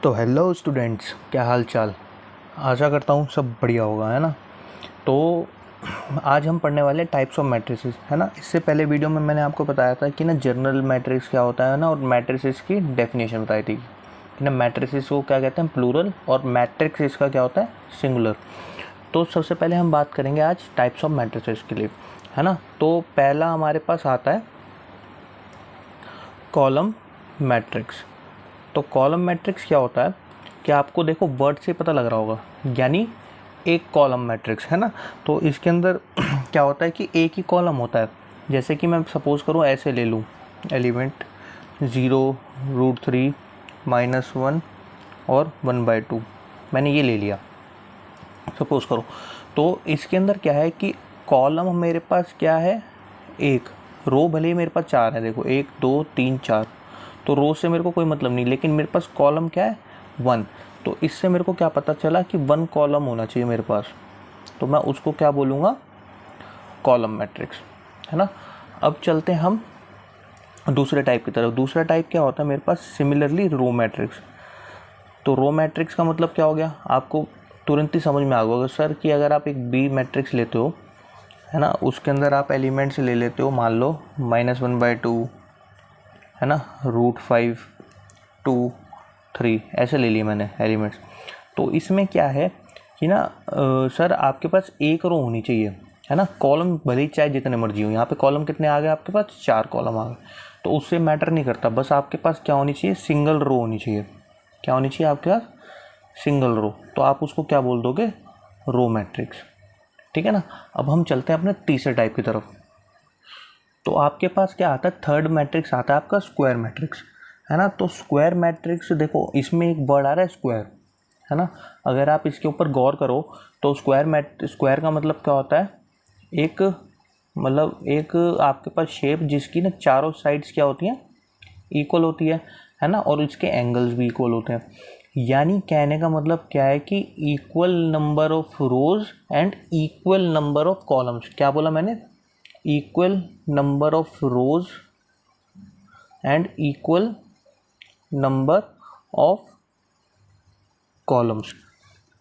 तो hello students, क्या हाल चाल। आशा करता हूँ सब बढ़िया होगा, है ना। तो आज हम पढ़ने वाले टाइप्स ऑफ मैट्रिसेस, है ना। इससे पहले वीडियो में मैंने आपको बताया था कि ना जनरल मैट्रिक्स क्या होता है ना, और मैट्रिसेस की डेफिनेशन बताई थी कि ना मैट्रिसेस को क्या कहते हैं, प्लूरल, और मैट्रिक्स इसका क्या होता है, सिंगुलर। तो सबसे पहले हम बात करेंगे आज टाइप्स ऑफ मैट्रिसेस के लिए, है ना। तो पहला हमारे पास आता है कॉलम मैट्रिक्स। तो कॉलम मैट्रिक्स क्या होता है कि आपको देखो वर्ड से पता लग रहा होगा, यानी एक कॉलम मैट्रिक्स, है ना। तो इसके अंदर क्या होता है कि एक ही कॉलम होता है। जैसे कि मैं सपोज़ करूँ ऐसे ले लूँ, एलिमेंट 0, √3, -1 और 1/2, मैंने ये ले लिया सपोज़ करो। तो इसके अंदर क्या है कि कॉलम मेरे पास क्या है, एक। रो भले ही मेरे पास 4 है, देखो 1 2 3 4, तो रो से मेरे को कोई मतलब नहीं, लेकिन मेरे पास कॉलम क्या है, 1। तो इससे मेरे को क्या पता चला कि 1 कॉलम होना चाहिए मेरे पास, तो मैं उसको क्या बोलूँगा, कॉलम मैट्रिक्स, है ना। अब चलते हैं हम दूसरे टाइप की तरफ। दूसरा टाइप क्या होता है मेरे पास, सिमिलरली रो मैट्रिक्स। तो रो मैट्रिक्स का मतलब क्या हो गया, आपको तुरंत ही समझ में आ गया सर कि अगर आप एक बी मैट्रिक्स लेते हो, है ना, उसके अंदर आप एलिमेंट्स ले लेते हो, मान लो -1/2, है ना, √5, 2, 3 ऐसे ले लिए मैंने एलिमेंट्स। तो इसमें क्या है कि ना सर आपके पास एक रो होनी चाहिए, है ना। कॉलम भले ही चाहे जितने मर्जी हो, यहाँ पे कॉलम कितने आ गए आपके पास, 4 कॉलम आ गए, तो उससे मैटर नहीं करता, बस आपके पास क्या होनी चाहिए, सिंगल रो होनी चाहिए। क्या होनी चाहिए आपके पास, सिंगल रो। तो आप उसको क्या बोल दोगे, रो मैट्रिक्स, ठीक है ना। अब हम चलते हैं अपने तीसरे टाइप की तरफ। तो आपके पास क्या आता है, थर्ड मैट्रिक्स आता है आपका स्क्वायर मैट्रिक्स, है ना। तो स्क्वायर मैट्रिक्स देखो, इसमें एक वर्ड आ रहा है स्क्वायर, है ना। अगर आप इसके ऊपर गौर करो तो स्क्वायर का मतलब क्या होता है, एक मतलब एक आपके पास शेप जिसकी ना चारों साइड्स क्या होती हैं, इक्वल होती है ना, और इसके एंगल्स भी इक्वल होते हैं। यानी कहने का मतलब क्या है कि equal number of rose and equal number of columns. क्या बोला मैंने, equal number of rose and equal number of columns.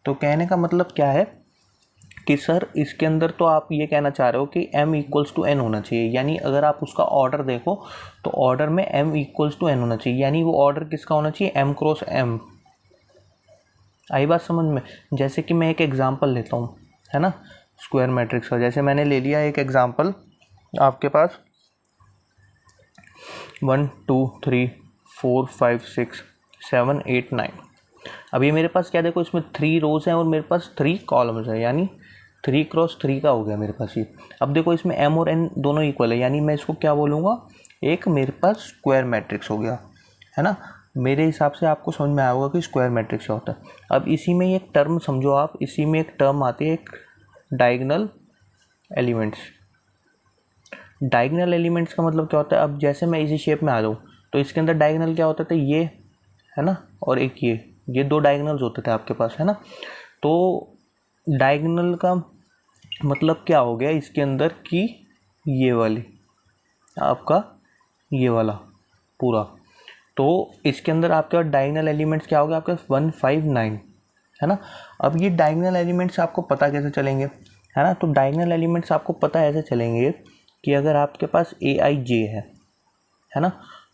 तो कहने का मतलब क्या है कि सर इसके अंदर तो आप ये कहना चाह रहे हो कि m = n होना चाहिए, यानी अगर आप उसका ऑर्डर देखो तो ऑर्डर में m = n होना चाहिए, यानी वो ऑर्डर किसका होना चाहिए, m क्रॉस m। आई बात समझ में। जैसे कि मैं एक एग्जांपल लेता हूँ, है ना, स्क्वायर मैट्रिक्स का। जैसे मैंने ले लिया एक एग्जांपल, आपके पास 1 2 3 4 5 6 7 8 9। अब ये मेरे पास क्या देखो, इसमें 3 रोज हैं और मेरे पास 3 कॉलम्स हैं, यानी 3 क्रॉस 3 का हो गया मेरे पास ये। अब देखो इसमें m और n दोनों इक्वल है, यानी मैं इसको क्या बोलूँगा, एक मेरे पास स्क्वायर मैट्रिक्स हो गया, है ना। मेरे हिसाब से आपको समझ में आया होगा कि स्क्वायर मैट्रिक्स क्या होता है। अब इसी में एक टर्म समझो आप, इसी में एक टर्म आती है, एक डायगोनल एलिमेंट्स। डायगोनल एलिमेंट्स का मतलब क्या होता है, अब जैसे मैं इसी शेप में आ जाऊँ तो इसके अंदर डायगोनल क्या होता था, ये, है ना, और एक ये 2 डायगोनल्स होते थे आपके पास, है ना। तो डायगोनल का मतलब क्या हो गया इसके अंदर कि ये वाली आपका, ये वाला पूरा। तो इसके अंदर आपके डायगोनल एलिमेंट्स क्या हो गया आपके 1 5 9, है ना। अब ये डायगोनल एलिमेंट्स आपको पता कैसे चलेंगे, है ना। तो डायगोनल एलिमेंट्स आपको पता ऐसे चलेंगे कि अगर आपके पास aij है ना,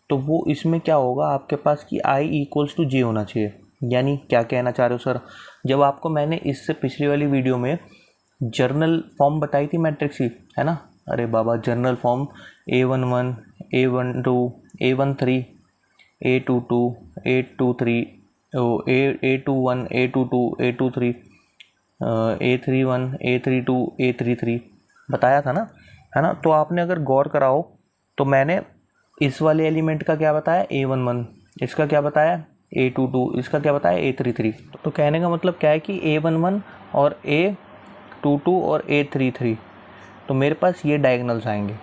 तो वो इसमें क्या होगा आपके पास कि i = j होना चाहिए। यानी क्या कहना चाह रहे हो सर, जब आपको मैंने इससे पिछली वाली वीडियो में जर्नल फॉर्म बताई थी मैट्रिक्स की, है ना, अरे बाबा journal form A11 A12 A13 A22 A23 A21 A22 A23 A31 A32 A33 बताया था ना, है ना। तो आपने अगर गौर करा हो तो मैंने इस वाले एलिमेंट का क्या बताया, A11, इसका क्या बताया A22, इसका क्या बताया A33। तो कहने का मतलब क्या है कि A11 और A22 और A33, तो मेरे पास ये डायगोनल्स आएंगे,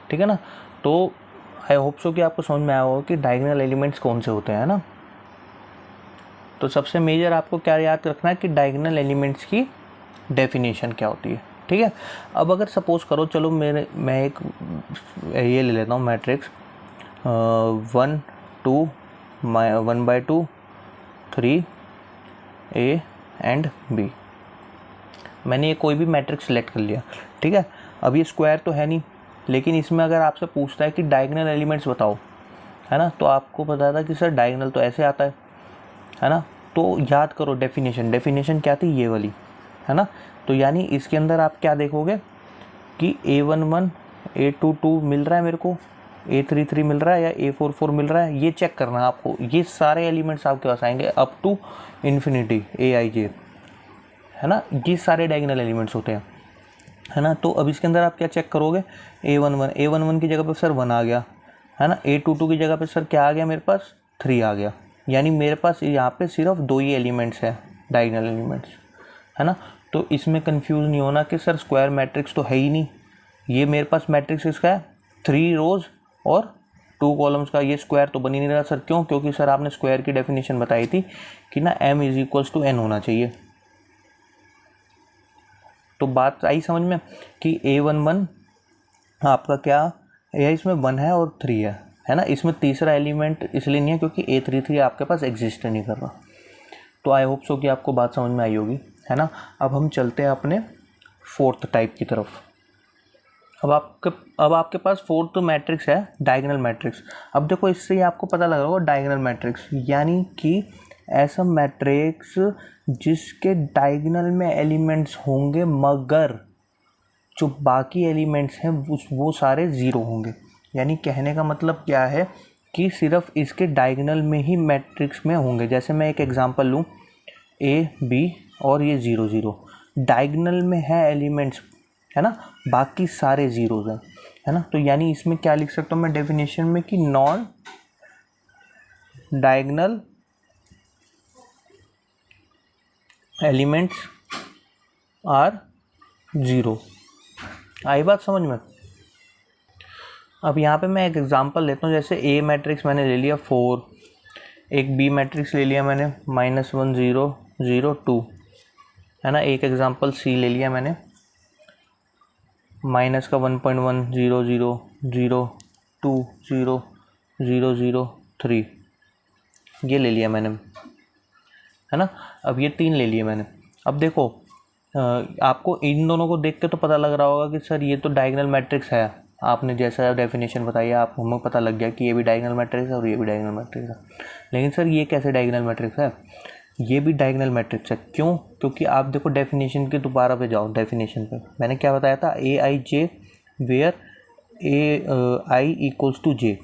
ठीक है ना। तो आई होप सो कि आपको समझ में आया होगा कि डायगोनल एलिमेंट्स कौन से होते हैं ना। तो सबसे मेजर आपको क्या याद रखना है कि डायगोनल एलिमेंट्स की डेफिनेशन क्या होती है, ठीक है। अब अगर सपोज़ करो, चलो मैं एक ये ले लेता हूँ मैट्रिक्स 1 2 1/2 3 A एंड B। मैंने ये कोई भी मैट्रिक्स सेलेक्ट कर लिया, ठीक है। अब ये स्क्वायर तो है नहीं, लेकिन इसमें अगर आपसे पूछता है कि डायगोनल एलिमेंट्स बताओ, है ना, तो आपको पता था कि सर डायगोनल तो ऐसे आता है ना। तो याद करो डेफिनेशन क्या थी, ये वाली, है ना। तो यानी इसके अंदर आप क्या देखोगे कि A11 A22 मिल रहा है मेरे को, A33 मिल रहा है या A44 मिल रहा है, ये चेक करना है आपको। ये सारे एलिमेंट्स आपके पास आएंगे अप टू इन्फिनिटी Aij, है ना। ये सारे डायगोनल एलिमेंट्स होते हैं, है ना। तो अब इसके अंदर आप क्या चेक करोगे, A11 की जगह पे सर 1 आ गया, है ना। A22 की जगह पे सर क्या आ गया मेरे पास, 3 आ गया। यानी मेरे पास यहाँ पे सिर्फ 2 ही एलिमेंट्स है, डायगोनल एलिमेंट्स, है ना। तो इसमें कंफ्यूज नहीं होना कि सर स्क्वायर मैट्रिक्स तो है ही नहीं। ये मेरे पास मैट्रिक्स इसका है 3 रोज और 2 कॉलम्स का, ये स्क्वायर तो बन ही नहीं रहा सर। क्यों? क्योंकि सर आपने स्क्वायर की डेफिनेशन बताई थी कि ना m = n होना चाहिए। तो बात आई समझ में कि A11 आपका क्या है, इसमें 1 है और 3 है ना। इसमें तीसरा एलिमेंट इसलिए नहीं है क्योंकि A33 आपके पास एग्जिस्ट नहीं कर रहा। तो आई होप सो कि आपको बात समझ में आई होगी, है ना। अब हम चलते हैं अपने फोर्थ टाइप की तरफ। अब आपके पास फोर्थ मैट्रिक्स है डायगोनल मैट्रिक्स। अब देखो इससे ही आपको पता लग रहा होगा डायगोनल मैट्रिक्स यानी कि ऐसा मैट्रिक्स जिसके डायगोनल में एलिमेंट्स होंगे मगर जो बाकी एलिमेंट्स हैं वो सारे ज़ीरो होंगे। यानी कहने का मतलब क्या है कि सिर्फ इसके डायगोनल में ही मैट्रिक्स में होंगे। जैसे मैं एक एग्जांपल लूँ, A B और ये 0 0 डायगोनल में है एलिमेंट्स, है ना, बाकी सारे ज़ीरोज़ हैं, है ना। तो यानी इसमें क्या लिख सकता हूँ मैं डेफिनेशन में कि नॉन डायगोनल एलिमेंट्स आर 0। आई बात समझ में। अब यहाँ पे मैं एक एग्जांपल लेता हूँ। जैसे A मैट्रिक्स मैंने ले लिया 4, एक B मैट्रिक्स ले लिया मैंने -1 0 0 2, है ना। एक एग्जांपल C ले लिया मैंने -1.1 0 0 0 2 0 0 0 3, ये ले लिया मैंने, है ना। अब ये 3 ले लिए मैंने। अब देखो आपको इन दोनों को देख के तो पता लग रहा होगा कि सर ये तो डायगोनल मैट्रिक्स है। आपने जैसा डेफिनेशन बताई आप हमें पता लग गया कि ये भी डायगोनल मैट्रिक्स है और ये भी डायगोनल मैट्रिक्स है। लेकिन सर ये कैसे डायगोनल मैट्रिक्स है? ये भी डायगोनल मैट्रिक्स है। क्यों? क्योंकि आप देखो डेफिनेशन के दोबारा पे जाओ। डेफिनेशन पे मैंने क्या बताया था, Aij वेयर Ai = j,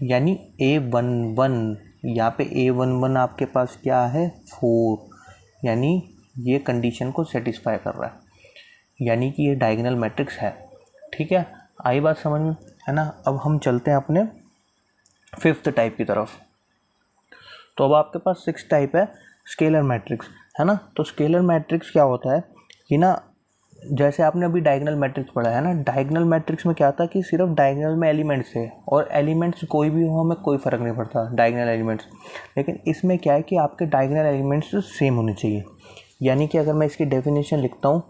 यानी A11 यहाँ पे A11 आपके पास क्या है 4, यानी ये कंडीशन को सेटिस्फाई कर रहा है, यानी कि ये डायगोनल मैट्रिक्स है। ठीक है, आई बात समझ में, है ना। अब हम चलते हैं अपने फिफ्थ टाइप की तरफ। तो अब आपके पास 6 टाइप है स्केलर मैट्रिक्स, है ना। तो स्केलर मैट्रिक्स क्या होता है कि ना, जैसे आपने अभी डायगोनल मैट्रिक्स पढ़ा है ना, डायगोनल मैट्रिक्स में क्या था कि सिर्फ डायगोनल में एलिमेंट्स थे और एलिमेंट्स कोई भी हो हमें कोई फ़र्क नहीं पड़ता डायगोनल एलिमेंट्स। लेकिन इसमें क्या है कि आपके डायगोनल एलिमेंट्स सेम होने चाहिए। यानी कि अगर मैं इसकी डेफिनेशन लिखता हूँ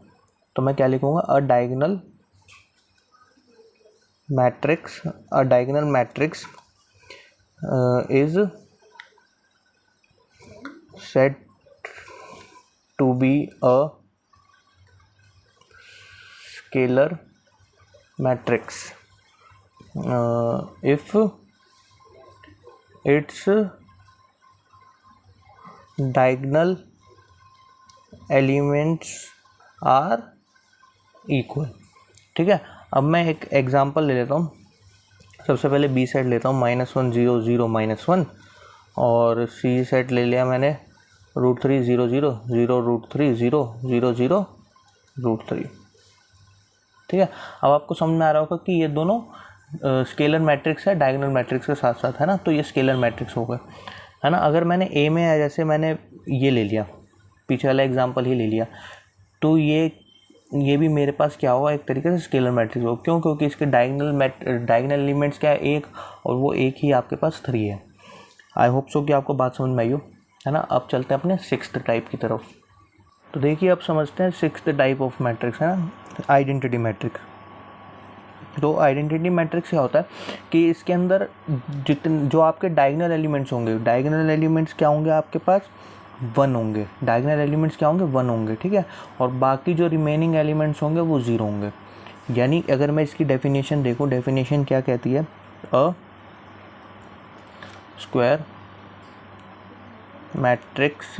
तो मैं क्या लिखूँगा, अ diagonal matrix is said to be a scalar matrix if its diagonal elements are equal। ठीक है, अब मैं एक एग्जांपल ले लेता हूँ। सबसे पहले B सेट लेता हूँ -1 0 0 -1, और C सेट ले लिया मैंने √3 0 0 0 √3 0 0 0 √3। ठीक है, अब आपको समझ में आ रहा होगा कि ये दोनों स्केलर मैट्रिक्स है डायगोनल मैट्रिक्स के साथ साथ, है ना। तो ये स्केलर मैट्रिक्स हो गए, है ना। अगर मैंने A में जैसे मैंने ये ले लिया, पीछे वाला एग्जांपल ही ले लिया, तो ये भी मेरे पास क्या होगा, एक तरीके से स्केलर मैट्रिक्स होगा। क्यों? क्योंकि इसके डायगोनल एलिमेंट्स क्या है, 1, और वो 1 ही आपके पास 3 है। आई होप सो कि आपको बात समझ में आई हो, है ना। अब चलते हैं अपने 6th टाइप की तरफ। तो देखिए अब समझते हैं 6th टाइप ऑफ मैट्रिक्स, है ना, आइडेंटिटी मैट्रिक्स। तो आइडेंटिटी मैट्रिक्स क्या होता है कि इसके अंदर जितने जो आपके डायगोनल एलिमेंट्स होंगे, डायगोनल एलिमेंट्स क्या होंगे आपके पास, 1 होंगे। डायगोनल एलिमेंट्स क्या होंगे, 1 होंगे, ठीक है। और बाकी जो रिमेनिंग एलिमेंट्स होंगे वो 0 होंगे। यानी अगर मैं इसकी डेफिनेशन देखूं, डेफिनेशन क्या कहती है, a square matrix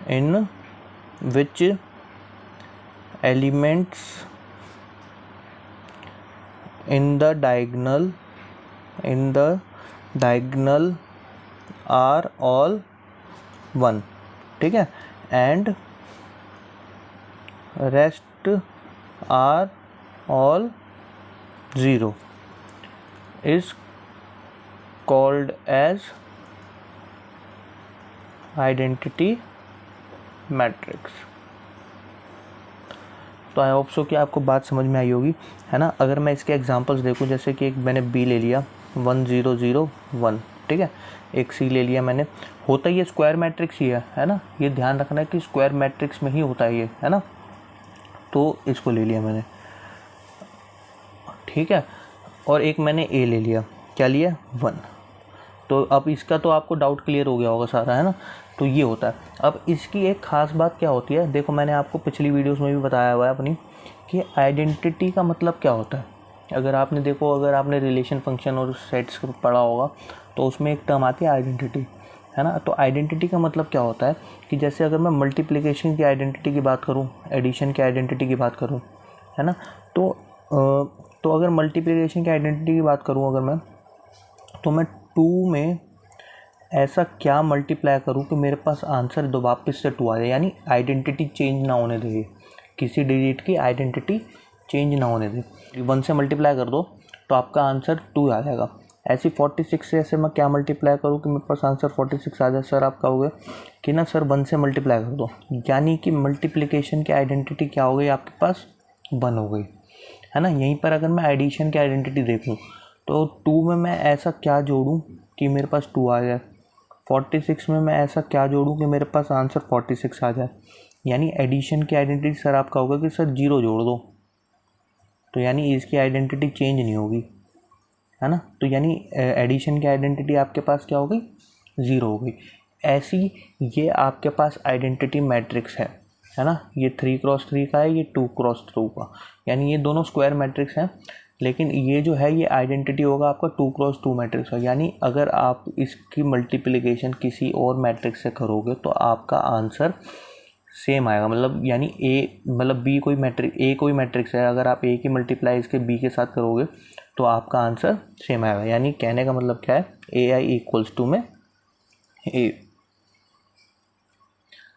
in which elements in the diagonal are all 1, ठीक है, and rest are all 0 is called as identity matrix। तो आई होप सो कि आपको बात समझ में आई होगी, है ना। अगर मैं इसके एग्जांपल्स देखूं, जैसे कि एक मैंने बी ले लिया 1 0 0 1, ठीक है, एक सी ले लिया मैंने, होता ये स्क्वायर मैट्रिक्स ही है ना। ये ध्यान रखना है कि स्क्वायर मैट्रिक्स में ही होता है ये, है ना। तो इसको ले लिया मैंने, ठीक है। और एक मैंने ए ले लिया, क्या लिया, 1। तो अब इसका तो आपको डाउट क्लियर हो गया होगा सारा, है ना। तो ये होता है। अब इसकी एक ख़ास बात क्या होती है, देखो मैंने आपको पिछली वीडियोस में भी बताया हुआ है अपनी, कि आइडेंटिटी का मतलब क्या होता है। अगर आपने देखो, अगर आपने रिलेशन फंक्शन और सेट्स पढ़ा होगा तो उसमें एक टर्म आती है आइडेंटिटी, है ना। तो आइडेंटिटी का मतलब क्या होता है कि जैसे अगर मैं मल्टीप्लिकेशन की आइडेंटिटी की बात करूँ, एडिशन की आइडेंटिटी की बात करूँ, है ना, तो अगर मल्टीप्लिकेशन की आइडेंटिटी की बात करूँ अगर मैं, तो मैं 2 में ऐसा क्या मल्टीप्लाई करूँ कि मेरे पास आंसर दो वापस से 2 आ जाए, यानी आइडेंटिटी चेंज ना होने दे, किसी डिजिट की आइडेंटिटी चेंज ना होने दे। 1 से मल्टीप्लाई कर दो तो आपका आंसर 2 आ जाएगा। ऐसी 46 से ऐसे मैं क्या मल्टीप्लाई करूँ कि मेरे पास आंसर 46 आ जाए। सर आप कहोगे कि ना सर 1 से मल्टीप्लाई कर दो, यानी कि मल्टीप्लिकेशन की आइडेंटिटी क्या हो गई आपके पास, 1 हो गई, है ना। यहीं पर अगर मैं एडिशन की आइडेंटिटी देखूँ तो 2 में मैं ऐसा क्या जोड़ूँ कि मेरे पास 2 आ जाए, 46 में मैं ऐसा क्या जोड़ूँ कि मेरे पास आंसर 46 आ जाए। यानी एडिशन की आइडेंटिटी सर आप कहोगे कि सर 0 जोड़ दो, तो यानी इसकी आइडेंटिटी चेंज नहीं होगी, है ना। तो यानी एडिशन की आइडेंटिटी आपके पास क्या हो गई, 0 हो गई। ऐसी ये आपके पास आइडेंटिटी मैट्रिक्स है ना। ये 3x3 का है, ये 2x2 का, यानी ये दोनों स्क्वायर मैट्रिक्स हैं। लेकिन ये जो है ये आइडेंटिटी होगा आपका 2x2 मैट्रिक्स का। यानी अगर आप इसकी मल्टीप्लिकेशन किसी और मैट्रिक्स से करोगे तो आपका आंसर सेम आएगा। मतलब यानी ए मतलब बी कोई मैट्रिक्स है, अगर आप ए की मल्टीप्लाई इसके बी के साथ करोगे तो आपका आंसर सेम आएगा। यानी कहने का मतलब क्या है, ए आई इक्वल्स टू में ए।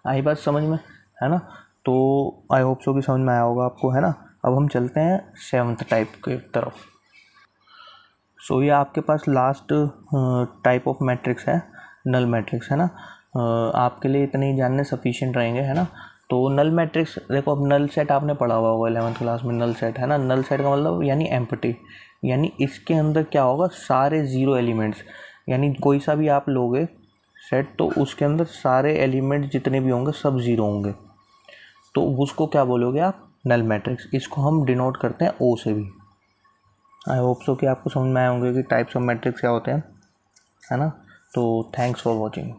आई बात समझ में, है ना। तो आई होप सो कि समझ में आया होगा आपको, है ना। अब हम चलते हैं 7th टाइप की तरफ। सो ये आपके पास लास्ट टाइप ऑफ मैट्रिक्स है, नल मैट्रिक्स, है ना। आपके लिए इतने ही जानने सफिशिएंट रहेंगे, है ना। तो नल मैट्रिक्स देखो, अब नल सेट आपने पढ़ा हुआ होगा 11th क्लास में। नल सेट, है ना, नल सेट का मतलब यानी एम्प्टी, यानी इसके अंदर क्या होगा, सारे 0 एलिमेंट्स। यानी कोई सा भी आप लोगे सेट तो उसके अंदर सारे एलिमेंट्स जितने भी होंगे सब 0 होंगे, तो उसको क्या बोलोगे आप, नल मैट्रिक्स। इसको हम डिनोट करते हैं ओ से भी। आई होप सो कि आपको समझ में आए होंगे कि टाइप्स ऑफ मैट्रिक्स क्या होते हैं, है ना। तो थैंक्स फॉर वॉचिंग।